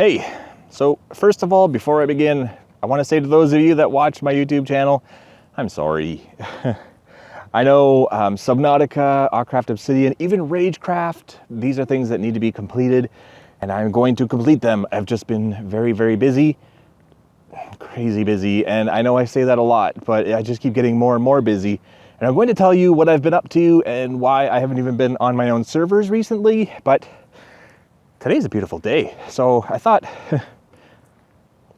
Hey, so first of all, before I begin, I want to say to those of you that watch my YouTube channel, I'm sorry. I know Subnautica, Awcraft Obsidian, even Ragecraft, these are things that need to be completed, and I'm going to complete them. I've just been very, very busy, crazy busy, and I know I say that a lot, but I just keep getting more and more busy. And I'm going to tell you what I've been up to and why I haven't even been on my own servers recently, but today's a beautiful day, so I thought,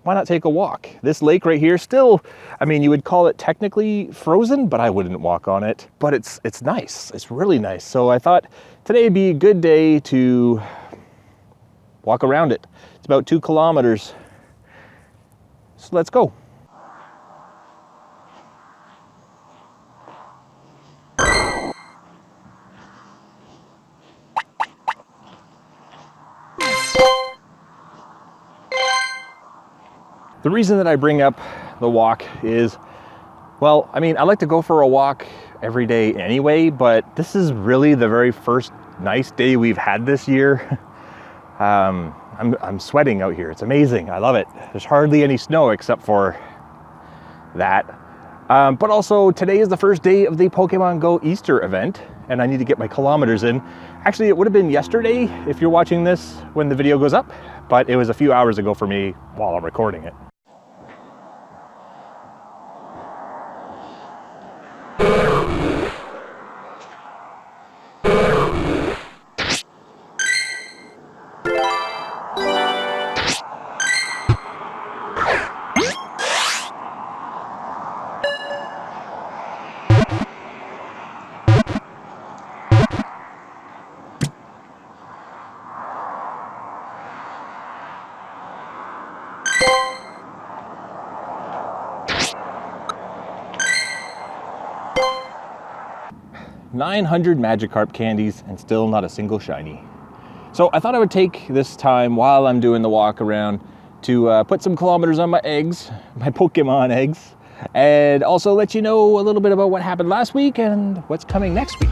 why not take a walk? This lake right here still, I mean, you would call it technically frozen, but I wouldn't walk on it. But it's nice, it's really nice. So I thought today would be a good day to walk around it. It's about 2 kilometers. So let's go. The reason that I bring up the walk is, well, I mean, I like to go for a walk every day anyway, but this is really the very first nice day we've had this year. I'm sweating out here. It's amazing. I love it. There's hardly any snow except for that. But also today is the first day of the Pokemon Go Easter event, and I need to get my kilometers in. Actually, it would have been yesterday if you're watching this when the video goes up, but it was a few hours ago for me while I'm recording it. $900 Magikarp candies and still not a single shiny. So I thought I would take this time while I'm doing the walk around to put some kilometers on my eggs, my Pokemon eggs, and also let you know a little bit about what happened last week and what's coming next week.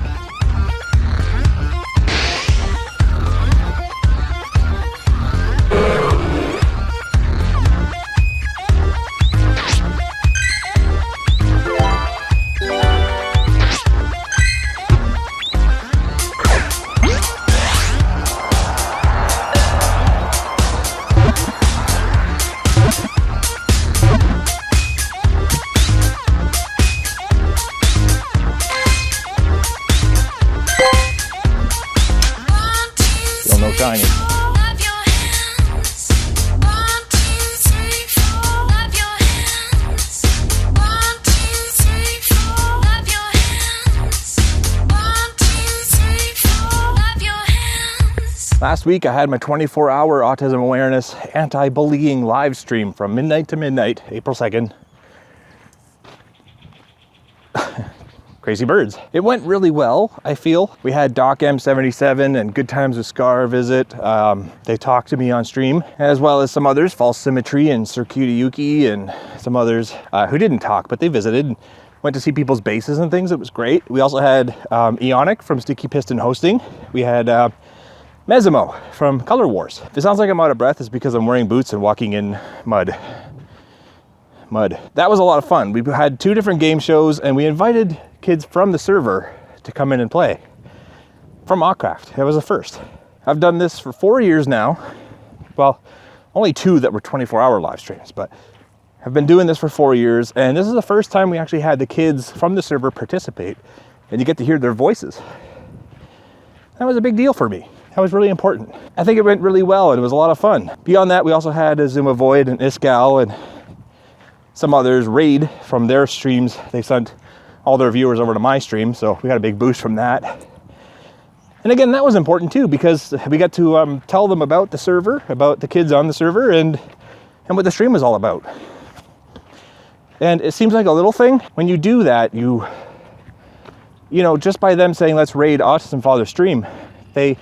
Shiny. Last week I had my 24-hour autism awareness anti-bullying live stream from midnight to midnight, April 2nd. Crazy birds. It went really well, I feel. We had Doc M77 and Good Times with Scar visit. They talked to me on stream, as well as some others, False Symmetry and Circuitiyuki and some others who didn't talk, but they visited. Went to see people's bases and things. It was great. We also had Eonic from Sticky Piston hosting. We had Mesimo from Color Wars. If it sounds like I'm out of breath, it's because I'm wearing boots and walking in mud. That was a lot of fun. We had 2 different game shows and we invited kids from the server to come in and play from Awcraft. That was a first. I've done this for 4 years now. Well, only 2 that were 24-hour live streams, but I've been doing this for 4 years, and this is the first time we actually had the kids from the server participate, and you get to hear their voices. That was a big deal for me. That was really important. I think it went really well, and it was a lot of fun. Beyond that, we also had Azuma Void and Iskal and some others raid from their streams. They sent all their viewers over to my stream, so we got a big boost from that. And again, that was important too, because we got to tell them about the server, about the kids on the server, and what the stream was all about. And it seems like a little thing. When you do that, you know, just by them saying, let's raid AutismFather stream, they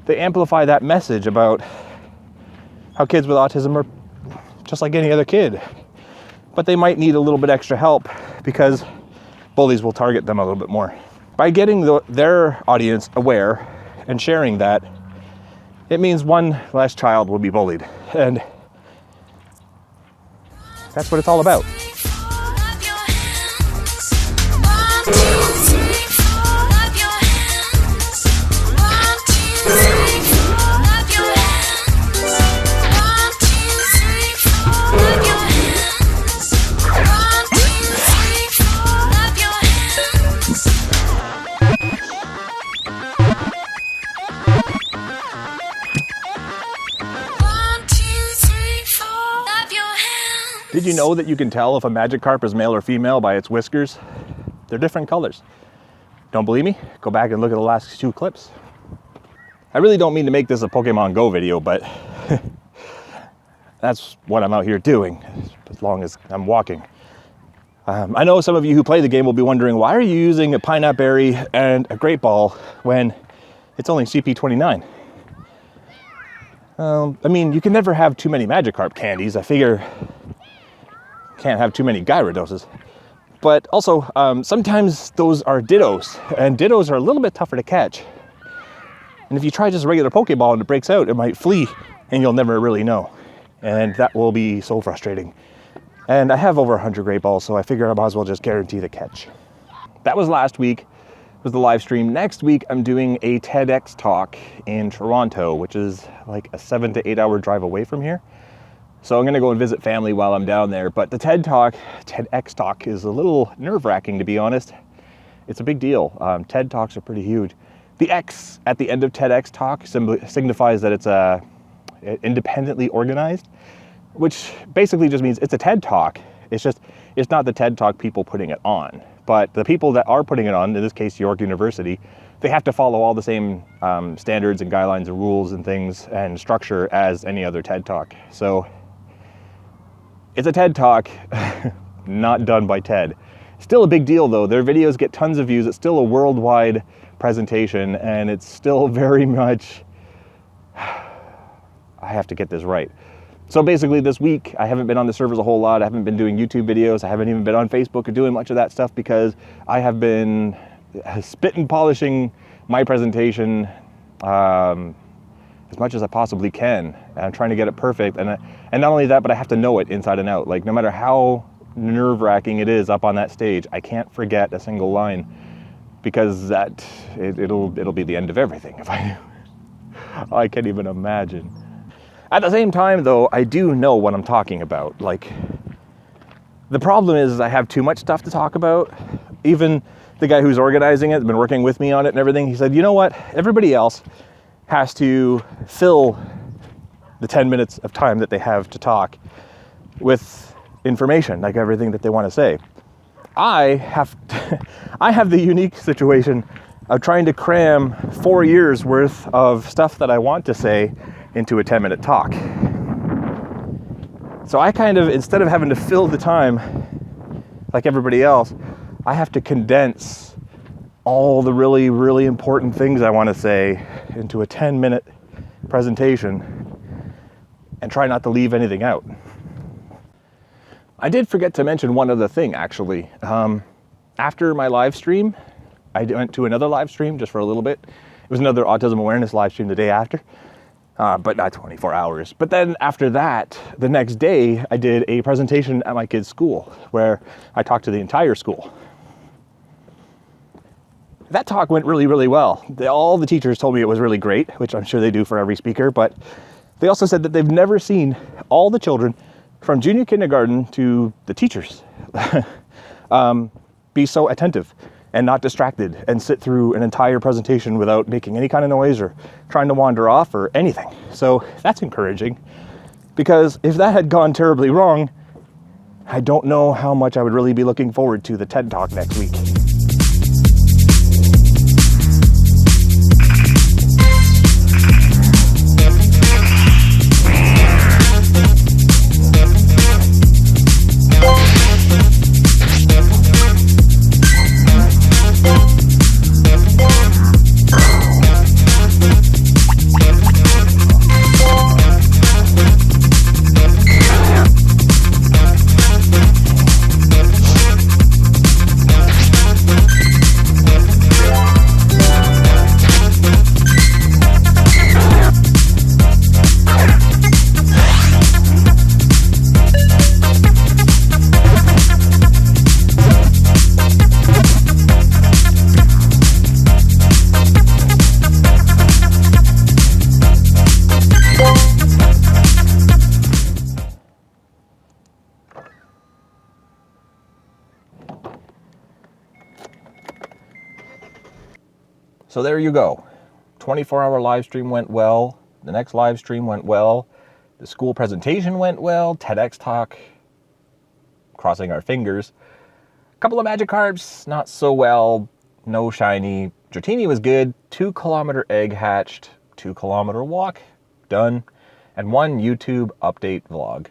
amplify that message about how kids with autism are just like any other kid. But they might need a little bit extra help because bullies will target them a little bit more. By getting their audience aware and sharing that, it means one less child will be bullied. And that's what it's all about. Did you know that you can tell if a magic carp is male or female by its whiskers? They're different colors. Don't believe me? Go back and look at the last 2 clips. I really don't mean to make this a Pokemon Go video, but that's what I'm out here doing, as long as I'm walking. I know some of you who play the game will be wondering, why are you using a pineapple berry and a great ball when it's only CP29? I mean, you can never have too many Magikarp candies. I figure can't have too many Gyarados. But also, sometimes those are Dittos, and Dittos are a little bit tougher to catch. And if you try just a regular Pokeball and it breaks out, it might flee, and you'll never really know. And that will be so frustrating. And I have over 100 great balls, so I figure I might as well just guarantee the catch. That was last week, was the live stream. Next week, I'm doing a TEDx talk in Toronto, which is like a 7 to 8 hour drive away from here. So I'm gonna go and visit family while I'm down there. But the TEDx talk is a little nerve-wracking, to be honest. It's a big deal. TED Talks are pretty huge. The X at the end of TEDx talk signifies that it's independently organized, which basically just means it's a TED Talk. It's not the TED Talk people putting it on. But the people that are putting it on, in this case York University, they have to follow all the same standards and guidelines and rules and things and structure as any other TED Talk. So it's a TED Talk, not done by TED. Still a big deal though. Their videos get tons of views. It's still a worldwide presentation, and it's still very much, I have to get this right. So basically this week, I haven't been on the servers a whole lot. I haven't been doing YouTube videos. I haven't even been on Facebook or doing much of that stuff because I have been spit and polishing my presentation as much as I possibly can. And I'm trying to get it perfect. And not only that, but I have to know it inside and out. Like, no matter how nerve-wracking it is up on that stage, I can't forget a single line, because it'll be the end of everything if I do. I can't even imagine. At the same time though, I do know what I'm talking about. Like, the problem is I have too much stuff to talk about. Even the guy who's organizing it, been working with me on it and everything, he said, you know what, everybody else has to fill the 10 minutes of time that they have to talk with information, like everything that they want to say. I have the unique situation of trying to cram 4 years worth of stuff that I want to say into a 10-minute talk. So I kind of, instead of having to fill the time like everybody else, I have to condense all the really, really important things I want to say into a 10-minute presentation and try not to leave anything out. I did forget to mention one other thing, actually. After my live stream, I went to another live stream just for a little bit. It was another autism awareness live stream the day after, but not 24 hours. But then after that, the next day, I did a presentation at my kid's school where I talked to the entire school. That talk went really, really well. All the teachers told me it was really great, which I'm sure they do for every speaker, but they also said that they've never seen all the children from junior kindergarten to the teachers be so attentive and not distracted and sit through an entire presentation without making any kind of noise or trying to wander off or anything. So that's encouraging, because if that had gone terribly wrong, I don't know how much I would really be looking forward to the TED Talk next week. So there you go. 24-hour live stream went well. The next live stream went well. The school presentation went well. TEDx talk, crossing our fingers. A couple of Magikarps, not so well. No shiny. Dratini was good. 2-kilometer egg hatched. 2-kilometer walk, done. And 1 YouTube update vlog.